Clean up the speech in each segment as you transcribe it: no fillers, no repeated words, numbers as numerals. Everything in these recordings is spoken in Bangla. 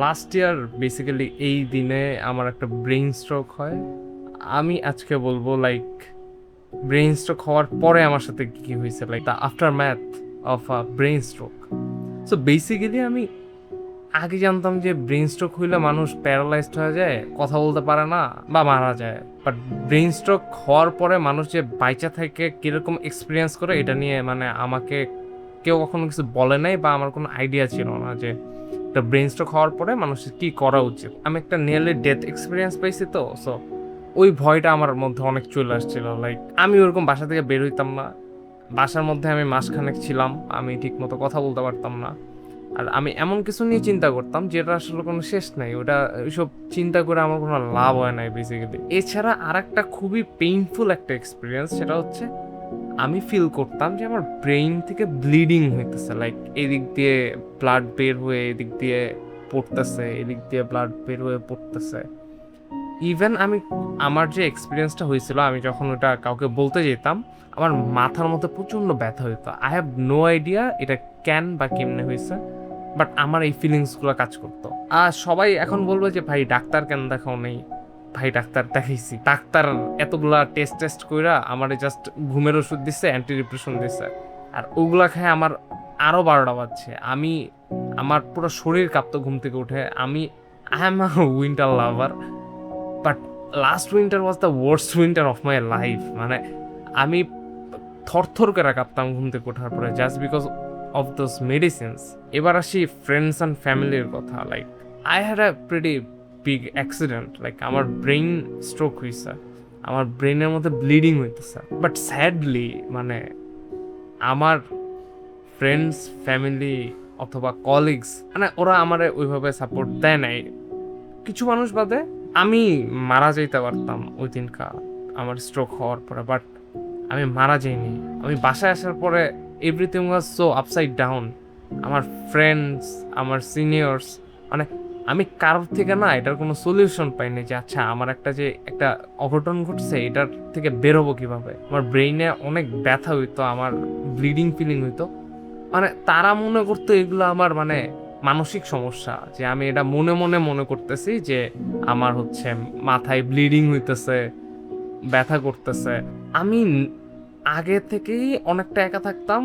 লাস্ট ইয়ার বেসিক্যালি এই দিনে আমার একটা ব্রেইন স্ট্রোক হয়। আমি আজকে বলবো লাইক ব্রেইন স্ট্রোক হওয়ার পরে আমার সাথে কি কি হয়েছে, like the after math of a brain stroke. So basically আমি আগে জানতাম যে ব্রেইন স্ট্রোক হইলে মানুষ প্যারালাইজড হয়ে যায়, কথা বলতে পারে না বা মারা যায়। বাট ব্রেইন স্ট্রোক হওয়ার পরে মানুষ যে বাইচা থেকে কিরকম এক্সপিরিয়েন্স করে এটা নিয়ে মানে আমাকে কেউ কখনো কিছু বলে নাই বা আমার কোনো আইডিয়া ছিল না যে একটা ব্রেইন স্ট্রোক হওয়ার পরে মানুষের কি করা উচিত। আমি একটা নিয়ারলি ডেথ এক্সপিরিয়েন্স পাইছি, তো সো ওই ভয়টা আমার মধ্যে অনেক চলে আসছিল। লাইক আমি ওরকম বাসা থেকে বের হইতাম না, বাসার মধ্যে আমি মাসখানেক ছিলাম, আমি ঠিক মতো কথা বলতে পারতাম না। আর আমি এমন কিছু নিয়ে চিন্তা করতাম যেটা আসলে কোনো শেষ নাই, ওটা ওইসব চিন্তা করে আমার কোনো লাভ হয় নাই বেসিক্যালি। এছাড়া আর একটা খুবই পেইনফুল একটা এক্সপিরিয়েন্স, সেটা হচ্ছে আমি ফিল করতাম যে আমার ব্রেইন থেকে ব্লিডিং হইতেছে, লাইক এদিক দিয়ে ব্লাড বের হয়ে এদিক দিয়ে পড়তেছে, এদিক দিয়ে ব্লাড বের হয়ে পড়তেছে। ইভেন আমি আমার যে এক্সপিরিয়েন্সটা হয়েছিল, আমি যখন ওটা কাউকে বলতে যেতাম আমার মাথার মধ্যে প্রচণ্ড ব্যথা হইতো। আই হ্যাভ নো আইডিয়া এটা কেন বা কেমনে হয়েছে, বাট আমার এই ফিলিংসগুলো কাজ করতো। আর সবাই এখন বলবে যে ভাই ডাক্তার কেন দেখাও নেই। ভাই ডাক্তার দেখাইছি, ডাক্তার এতগুলা টেস্ট টেস্ট কইরা আমার জাস্ট ঘুমের ওষুধ দিচ্ছে, অ্যান্টি ডিপ্রেশন দিচ্ছে, আর ওগুলা খায় আমার আরো 12টা বাজছে। আমি আমার পুরো শরীর কাঁপতো ঘুম থেকে উঠে। I am a winter lover, but last winter was the worst winter of my life. মানে আমি থরথর করে কাঁপতাম ঘুম থেকে ওঠার পরে, just because of those medicines. এবার আসি ফ্রেন্ডস অ্যান্ড ফ্যামিলির কথা। Like I had a pretty big accident, like আমার ব্রেইন স্ট্রোক হয়েছে, আমার ব্রেইনের মধ্যে ব্লিডিং হইতেছে। বাট স্যাডলি মানে আমার ফ্রেন্ডস ফ্যামিলি অথবা কলিগস মানে ওরা আমারে ওইভাবে সাপোর্ট দেয় নাই। কিছু মানুষ বাদে আমি মারা যাইতে পারতাম ওই দিনকার আমার স্ট্রোক হওয়ার পরে, বাট আমি মারা যাইনি। আমি বাসায় আসার পরে everything was so upside down. আমার ফ্রেন্ডস, আমার সিনিয়র্স, মানে আমি কারোর থেকে না এটার কোনো সলিউশন পাইনি যে আচ্ছা আমার একটা অঘটন ঘটছে, এটার থেকে বেরোবো কিভাবে। আমার ব্রেইনে অনেক ব্যথা হইতো, আমার ব্লিডিং ফিলিং হইতো। মানে তারা মনে করতো এগুলো আমার মানে মানসিক সমস্যা, যে আমি এটা মনে মনে মনে করতেছি যে আমার হচ্ছে মাথায় ব্লিডিং হইতেছে, ব্যথা করতেছে। আমি আগে থেকেই অনেকটা একা থাকতাম।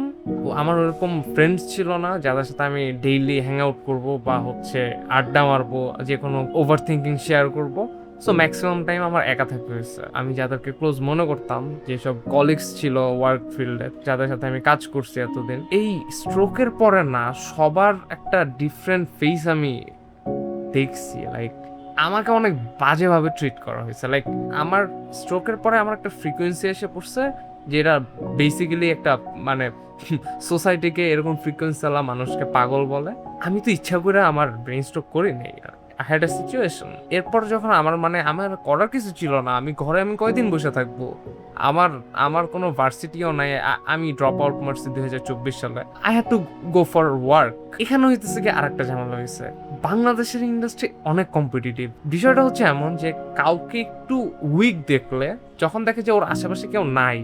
আমার ওরকম ফ্রেন্ডস ছিল না যাদের সাথে আমি ডেইলি হ্যাং আউট করবো বা হচ্ছে আড্ডা মারবো, যে কোনো ওভার থিঙ্কিং শেয়ার করবো। সো ম্যাক্সিমাম টাইম আমার একা থাকতে হয়েছে। আমি যাদেরকে ক্লোজ মনে করতাম, যেসব কলিগস ছিল ওয়ার্ক ফিল্ডে, যাদের সাথে আমি কাজ করছি এতদিন, এই স্ট্রোকের পরে না সবার একটা ডিফারেন্ট ফেস আমি দেখছি। লাইক আমাকে অনেক বাজেভাবে ট্রিট করা হয়েছে। লাইক আমার স্ট্রোকের পরে আমার একটা ফ্রিকোয়েন্সি এসে পড়ছে, যেটা বেসিক্যালি একটা মানে সোসাইটিকে এরকম ফ্রিকোয়েন্সি আলা মানুষকে পাগল বলে। আমি তো ইচ্ছা করে আমার ব্রেন স্ট্রোক করিনি, আই হ্যাড এ সিচুয়েশন। এরপর যখন আমার করার কিছু ছিল না, আমি ঘরে আমি কয়দিন বসে থাকবো। আমার আমার কোনো ভার্সিটিও নাই, আমি ড্রপ আউট মারছি 2024 সালে। I had to go for work. এখানে হইতেছে কি আরেকটা ঝামেলা হয়েছে, বাংলাদেশের ইন্ডাস্ট্রি অনেক কম্পিটিটিভ। বিষয়টা হচ্ছে এমন যে কাউকে একটু উইক দেখলে, যখন দেখে যে ওর আশেপাশে কেউ নাই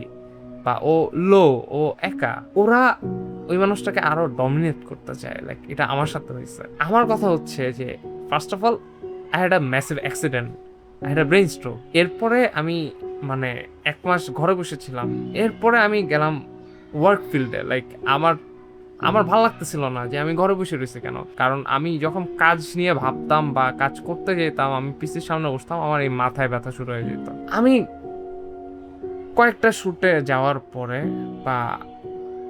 বা ও লো, ও একা, ওরা ওই মানুষটাকে আরো ডমিনেট করতে চায়। লাইক এটা আমার সাথে হয়েছে। আমার কথা হচ্ছে যে first of all I had a massive accident, I had a brain stroke. এরপরে আমি মানে 1 মাস ঘরে বসেছিলাম। এরপরে আমি গেলাম ওয়ার্ক ফিল্ডে। লাইক আমার আমার ভালো লাগতেছিল না যে আমি ঘরে বসে রয়েছি কেন, কারণ আমি যখন কাজ নিয়ে ভাবতাম বা কাজ করতে যেতাম, আমি পিসির সামনে বসতাম, আমার এই মাথায় ব্যথা শুরু হয়ে যেত। আমি কয়েকটা শুটে যাওয়ার পরে বা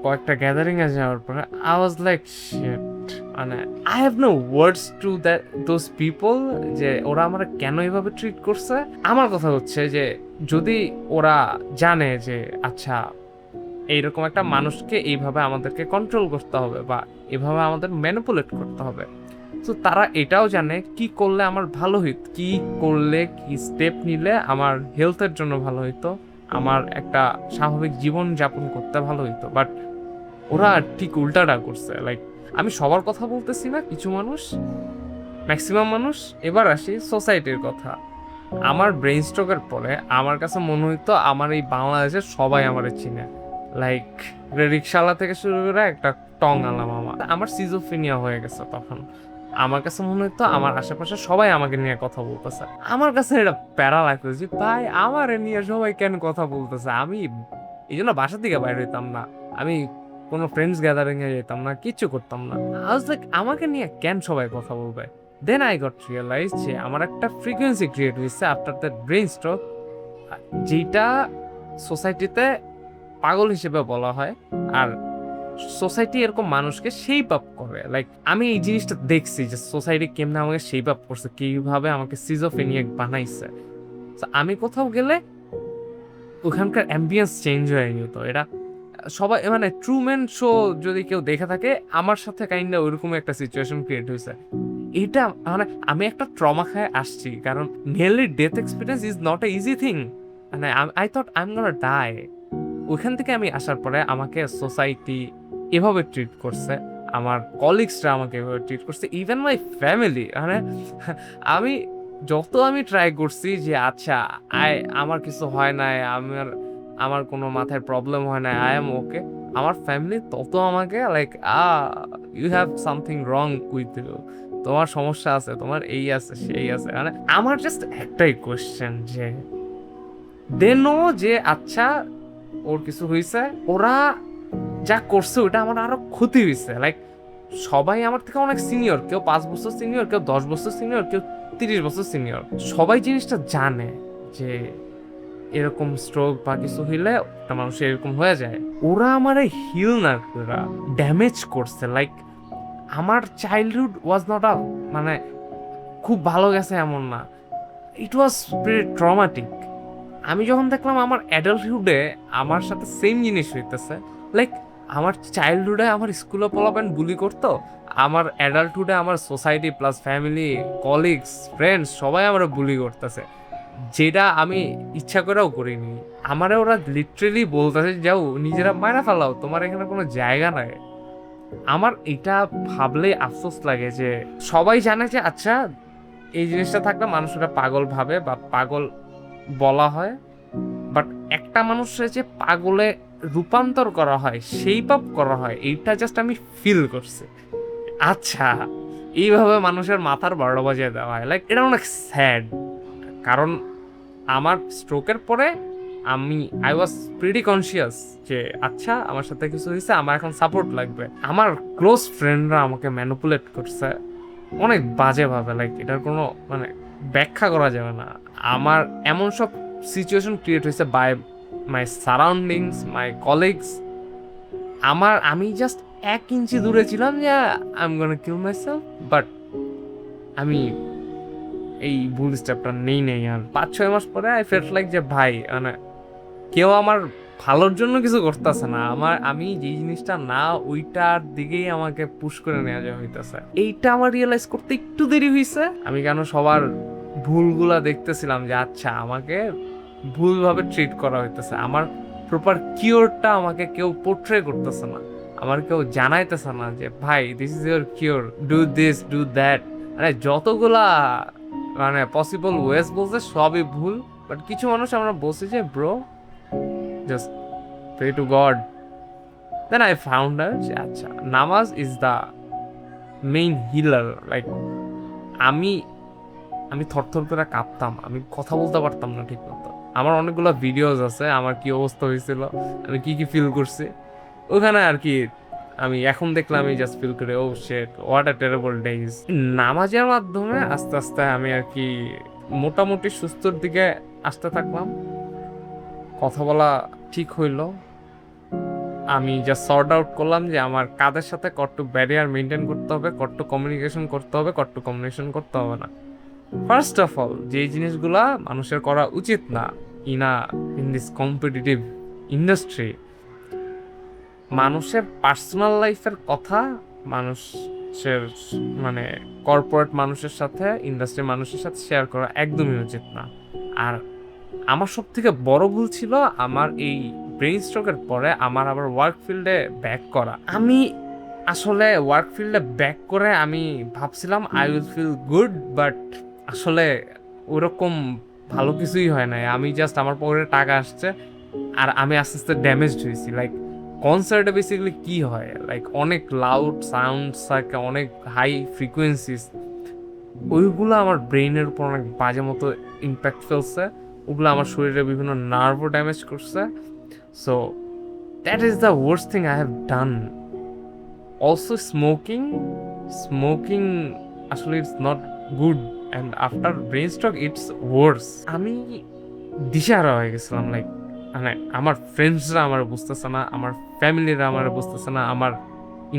কয়েকটা গ্যাদারিং এ যাওয়ার পরে আই ওয়াজ লাইক শিট, মানে I have no words to that those people, যে ওরা আমার কেন এভাবে ট্রিট করছে। আমার কথা হচ্ছে যে যদি ওরা জানে যে আচ্ছা এইরকম একটা মানুষকে এইভাবে আমাদেরকে কন্ট্রোল করতে হবে বা এভাবে আমাদের ম্যানিপুলেট করতে হবে, তো তারা এটাও জানে কি করলে আমার ভালো হইতো, কি করলে কি স্টেপ নিলে আমার হেলথের জন্য ভালো হইতো, আমার একটা স্বাভাবিক জীবন যাপন করতে ভালো হইতো। বাট ওরা ঠিক উল্টাটা করছে। লাইক আমি সবার কথা বলতেছি না, কিছু মানুষ, ম্যাক্সিমাম মানুষ। এবার আসি সোসাইটির কথা। আমার ব্রেইন স্ট্রোকের পরে আমার কাছে মনে হইতো আমার এই বাংলাদেশের সবাই আমারে চিনে। লাইক রিক্সাওয়ালা থেকে শুরু করে একটা টং আলা মামা। আমার সিজোফ্রেনিয়া হয়ে গেছে তখন। আমার কাছে মনে হতো আমার আশেপাশে সবাই আমাকে নিয়ে কথা বলতেছে। আমার কাছে এটা প্যারা লাগতো যে ভাই আমার নিয়ে সবাই কেন কথা বলতেছে। আমি এই জন্য বাসা থেকে বাইরে হইতাম না, আমি কোনো ফ্রেন্ডস গ্যাদারিং এ যেতাম না, কিচ্ছু করতাম না। আই ওয়াজ লাইক আমাকে নিয়ে কেন সবাই কথা বলবে। দেন আই গট রিয়েলাইজ যে আমার একটা ফ্রিকোয়েন্সি ক্রিয়েট হয়েছে আফটার দ্যাট ব্রেইন স্ট্রোক, যেটা সোসাইটিতে পাগল হিসেবে বলা হয়। আর সোসাইটি এরকম মানুষকে শেপ আপ করে। লাইক আমি এই জিনিসটা দেখছি যে সোসাইটি কেমনে আমাকে শেপ আপ করছে, কিভাবে আমাকে সিজোফ্রেনিয়াক বানাইছে। So, আমি কোথাও গেলে ওখানকার অ্যাম্বিয়েন্স চেঞ্জ হয়ে যেত। এটা সবাই মানে ট্রুম্যান শো যদি কেউ দেখে থাকে, আমার সাথে কাইন্ডা ওইরকম একটা সিচুয়েশন ক্রিয়েট হয়েছে। এটা মানে আমি একটা ট্রমা খায় আসছি, কারণ nearly death experience is not a easy thing. মানে I thought I am gonna die. ওইখান থেকে আমি আসার পরে আমাকে সোসাইটি এভাবে ট্রিট করছে, আমার কলিগসরা আমাকে এভাবে ট্রিট করছে, ইভেন মাই ফ্যামিলি। মানে আমি আমি ট্রাই করছি যে আচ্ছা আমার কিছু হয় নাই, আমার কোনো মাথায় প্রবলেম হয় না, আই এম ওকে, আমার ফ্যামিলি তত আমাকে like you have something wrong with you, তোমার সমস্যা আছে, তোমার এই আছে সেই আছে। মানে আমার জাস্ট একটাই কোয়েশ্চেন যে দে নো যে আচ্ছা ওর কিছু হয়েছে, ওরা যা করছে ওটা আমার আরো ক্ষতি হয়েছে। লাইক সবাই আমার থেকে অনেক সিনিয়র, কেউ 5 বছর সিনিয়র, কেউ 10 বছর সিনিয়র, কেউ 30 বছর সিনিয়র। সবাই জিনিসটা জানে যে এরকম স্ট্রোক বা কিছু হইলে একটা মানুষের এরকম হয়ে যায়। ওরা আমার হিল না করে ড্যামেজ করছে। লাইক আমার চাইল্ডহুড ওয়াজ নট আ মানে খুব ভালো গেছে এমন না, ইট ওয়াজ ভেরি ট্রমাটিক। আমি যখন দেখলাম আমার অ্যাডাল্টহুডে আমার সাথে সেম জিনিস হইতেছে, লাইক আমার চাইল্ডহুডে আমার স্কুলে পোলাপেন বুলি করতো, আমার অ্যাডাল্টহুডে আমার society plus family, colleagues, friends সবাই আমরা বুলি করতেছে, যেটা আমি ইচ্ছা করেও করিনি। আমারে ওরা লিটারেলি বলতেছে যাও নিজেরা মারা ফেলাও, তোমার এখানে কোনো জায়গা নাই। আমার এটা ভাবলেই আফসোস লাগে যে সবাই জানে যে আচ্ছা এই জিনিসটা থাকলে মানুষরা পাগল ভাবে বা পাগল বলা হয়, বাট একটা মানুষের যে পাগলে রূপান্তর করা হয়, শেপ আপ করা হয়, এইটা জাস্ট আমি ফিল করছি। আচ্ছা এইভাবে মানুষের মাথার 12টা বাজিয়ে দেওয়া হয়, লাইক এটা অনেক স্যাড। কারণ আমার স্ট্রোকের পরে আই ওয়াজ প্রিটি কনসিয়াস যে আচ্ছা আমার সাথে কিছু হয়েছে, আমার এখন সাপোর্ট লাগবে। আমার ক্লোজ ফ্রেন্ডরা আমাকে ম্যানিপুলেট করছে অনেক বাজেভাবে, লাইক এটার কোনো মানে ব্যাখ্যা করা যাবে না। আমার এমন সব সিচুয়েশন ক্রিয়েট হয়েছে by my surroundings, my colleagues. আমি জাস্ট 1 ইঞ্চি দূরে ছিলাম যে I am gonna kill myself, but আমি এই ভুল স্টেপটা নেই। আর 5-6 মাস পরে আই ফেল্ট লাইক যে ভাই মানে কেউ আমার ভালোর জন্য কিছু করতেছে না, আমি যেই জিনিসটা না ওইটার দিকেই আমাকে পুশ করে নেওয়া যায় হইতেছে। এইটা আমার রিয়েলাইজ করতে একটু দেরি হয়েছে। আমি কেন সবার ভুলগুলা দেখতেছিলাম যে আচ্ছা আমাকে ভুলভাবে ট্রিট করা হইতেছে, আমার প্রপার কিওরটা আমাকে কেউ পোর্ট্রে করতেছে না, আমার কেউ জানাইতেছে না যে ভাই this is your cure, do this do that. মানে যতগুলা মানে পসিবল ওয়েস বলছে সবই ভুল। বাট কিছু মানুষ আমরা বলছি যে bro just pray to God. Then I found out যে আচ্ছা নামাজ is the main healer. Like আমি আমি থরথর করে কাঁপতাম, আমি কথা বলতে পারতাম না ঠিক মতো। আমার অনেকগুলো ভিডিওস আছে আমার কি অবস্থা হয়েছিল, আমি কি কি ফিল করছি ওখানে আর কি। আমি এখন দেখলাম আমি জাস্ট ফিল করে oh shit what a terrible days. নামাজের মাধ্যমে আস্তে আস্তে আমি আর কি মোটামুটি সুস্থর দিকে আসতে থাকলাম, কথা বলা ঠিক হইল। আমি জাস্ট সর্ট আউট করলাম যে আমার কাদের সাথে কত ব্যারিয়ার মেনটেন করতে হবে, কত কমিউনিকেশন করতে হবে, কত কমিউনিকেশন করতে হবে না। ফার্স্ট অফ অল যেই জিনিসগুলা মানুষের করা উচিত না ইন দিস কম্পিটিটিভ ইন্ডাস্ট্রি, মানুষের পার্সোনাল লাইফের কথা মানুষের মানে কর্পোরেট মানুষের সাথে, ইন্ডাস্ট্রির মানুষের সাথে শেয়ার করা একদমই উচিত না। আর আমার সব থেকে বড় ভুল ছিল আমার এই ব্রেইন স্ট্রোকের পরে আমার আবার ওয়ার্ক ফিল্ডে ব্যাক করা। আমি আসলে ওয়ার্ক ফিল্ডে ব্যাক করে আমি ভাবছিলাম I will feel good, but আসলে ওরকম ভালো কিছুই হয় নাই। আমি জাস্ট আমার পকেটে টাকা আসছে আর আমি আস্তে আস্তে ড্যামেজড হয়েছি। লাইক কনসার্টে বেসিক্যালি কি হয়, লাইক অনেক লাউড সাউন্ড থাকে, অনেক হাই ফ্রিকোয়েন্সিস, ওইগুলো আমার ব্রেইনের উপর অনেক বাজে মতো ইম্প্যাক্ট ফেলছে, ওগুলো আমার শরীরে বিভিন্ন নার্ভও ড্যামেজ করছে। So that is the worst thing I have done. Also smoking আসলে it's not good, and after brain stroke it's worse. আমি দিশাহারা হয়ে গেছিলাম, লাইক মানে আমার ফ্রেন্ডসরা আমার বুঝতেছে না, আমার ফ্যামিলিরা আমার বুঝতেছে না, আমার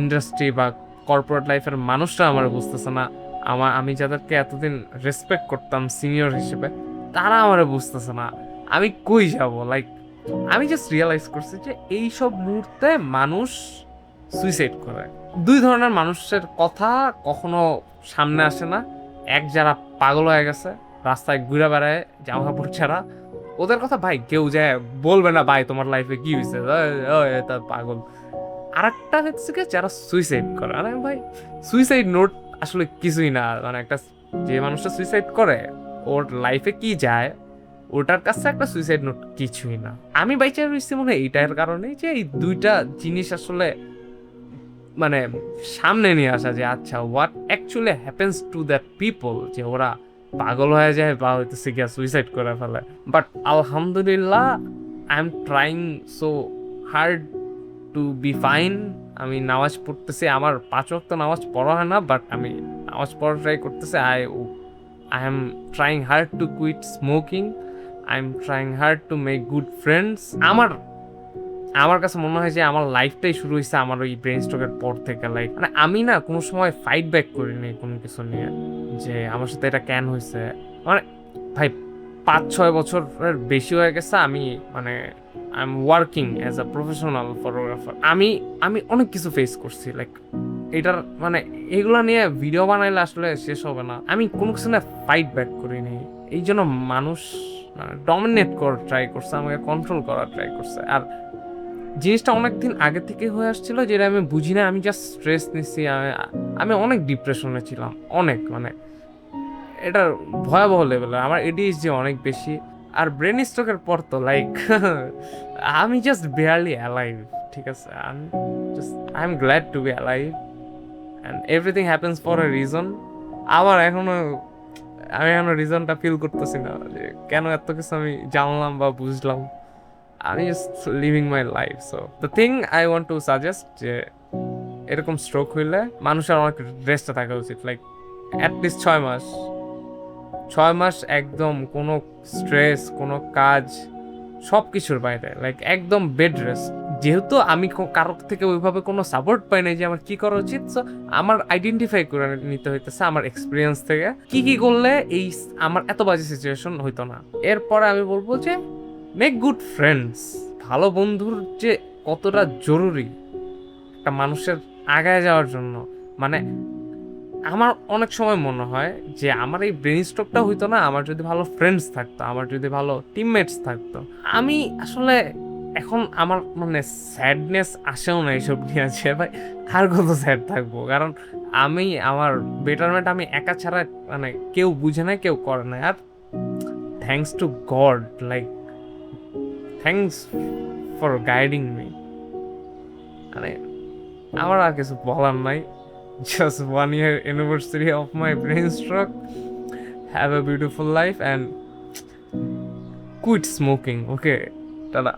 ইন্ডাস্ট্রি বা কর্পোরেট লাইফের মানুষরা আমার বুঝতেছে না, আমি যাদেরকে এতদিন রেসপেক্ট করতাম সিনিয়র হিসেবে, তারা আমার বুঝতেছে না। আমি কই যাব? লাইক আমি জাস্ট রিয়েলাইজ করছি যে এইসব মুহূর্তে মানুষ সুইসাইড করে। দুই ধরনের মানুষের কথা কখনো সামনে আসে না। এক, যারা পাগল হয়ে গেছে, রাস্তায় ঘুরে বেড়ায় জামা কাপড় ছাড়া, ওদের কথা ভাই কেউ যায় বলবে না, ভাই তোমার লাইফে কি হয়েছে, তা পাগল। আরেকটা হচ্ছে কি, যারা সুইসাইড করে। মানে ভাই সুইসাইড নোট আসলে কিছুই না, মানে একটা যে মানুষটা সুইসাইড করে ওর লাইফে কি যায়, ওটার কাছে একটা সুইসাইড নোট কিছুই না। আমি বাইচা রয়েছি মনে হয় এইটার কারণে যে এই দুইটা জিনিস আসলে মানে সামনে নিয়ে আসা, যে আচ্ছা what actually happens to that people, যে ওরা পাগল হয়ে যায় বা হইতেছে গিয়া সুইসাইড করে ফেলে। বাট আলহামদুলিল্লাহ I am trying so hard to be fine. আমি নামাজ পড়তেছি, আমার 5 ওয়াক্ত নামাজ পড়া হয় না, বাট আমি নামাজ পড়া ট্রাই করতেছি। I am trying hard to quit smoking, I am trying hard to make good friends. আমার কাছে মনে হয় যে আমার লাইফটাই শুরু হয়েছে আমার ওই ব্রেন স্ট্রোকের পর থেকে। লাইক মানে আমি না কোনো সময় ফাইট ব্যাক করিনি কোনো কিছু নিয়ে, যে আমার সাথে এটা কেন হয়েছে। মানে ভাই 5-6 বছরের বেশি হয়ে গেছে আমি মানে I am working as a professional photographer. আমি অনেক কিছু ফেস করছি, লাইক এটার মানে এগুলো নিয়ে ভিডিও বানাইলে আসলে শেষ হবে না। আমি কোনো কিছু না ফাইট ব্যাক করিনি, এই জন্য মানুষ মানে ডমিনেট করার ট্রাই করছে, আমাকে কন্ট্রোল করার ট্রাই করছে। আর জিনিসটা অনেকদিন আগে থেকে হয়ে আসছিল, যেটা আমি বুঝি না। আমি জাস্ট স্ট্রেস নিচ্ছি, আমি অনেক ডিপ্রেশনে ছিলাম, অনেক মানে এটার ভয়াবহ লেভেলের। আমার এডিএইচডি অনেক বেশি। আর ব্রেন স্ট্রোকের পর তো লাইক আমি জাস্ট বেয়ারলি অ্যালাইভ, ঠিক আছে। I am glad to B alive and everything happens for a reason. আমি এখনো রিজনটা ফিল করতেছি না, যে কেন এত কিছু আমি জানলাম বা বুঝলাম। আমি just leaving my life. So the thing I want to suggest, যে এরকম স্ট্রোক হইলে মানুষের অনেক রেস্টে থাকা উচিত। লাইক অ্যাটলিস্ট 6 মাস একদম কোনো স্ট্রেস, কোনো কাজ, সব কিছুর বাইরে, লাইক একদম বেড রেস্ট। যেহেতু আমি কারোর থেকে ওইভাবে কোনো সাপোর্ট পাই নাই যে আমার কি করা উচিত, সো আমার আইডেন্টিফাই করে নিতে হইতেছে আমার এক্সপিরিয়েন্স থেকে কি কি করলে এই আমার এত বাজে সিচুয়েশন হইতো না। এরপরে আমি বলবো যে মেক গুড ফ্রেন্ডস। ভালো বন্ধুর যে কতটা জরুরি একটা মানুষের আগায় যাওয়ার জন্য। মানে আমার অনেক সময় মনে হয় যে আমার এই ব্রেন স্ট্রোকটা হইতো না আমার যদি ভালো ফ্রেন্ডস থাকতো, আমার যদি ভালো টিমমেটস থাকতো। আমি আসলে এখন আমার মানে স্যাডনেস আসেও না এইসব নিয়ে আছে ভাই, আর কত স্যাড থাকবো। কারণ আমি আমার বেটারমেন্ট আমি একা ছাড়া মানে কেউ বুঝে না, কেউ করে না। আর thanks to God, like thanks for guiding me. মানে আমার আর কিছু বলার নাই। Just 1 year anniversary of my brain stroke. Have a beautiful life and quit smoking. Okay, tada.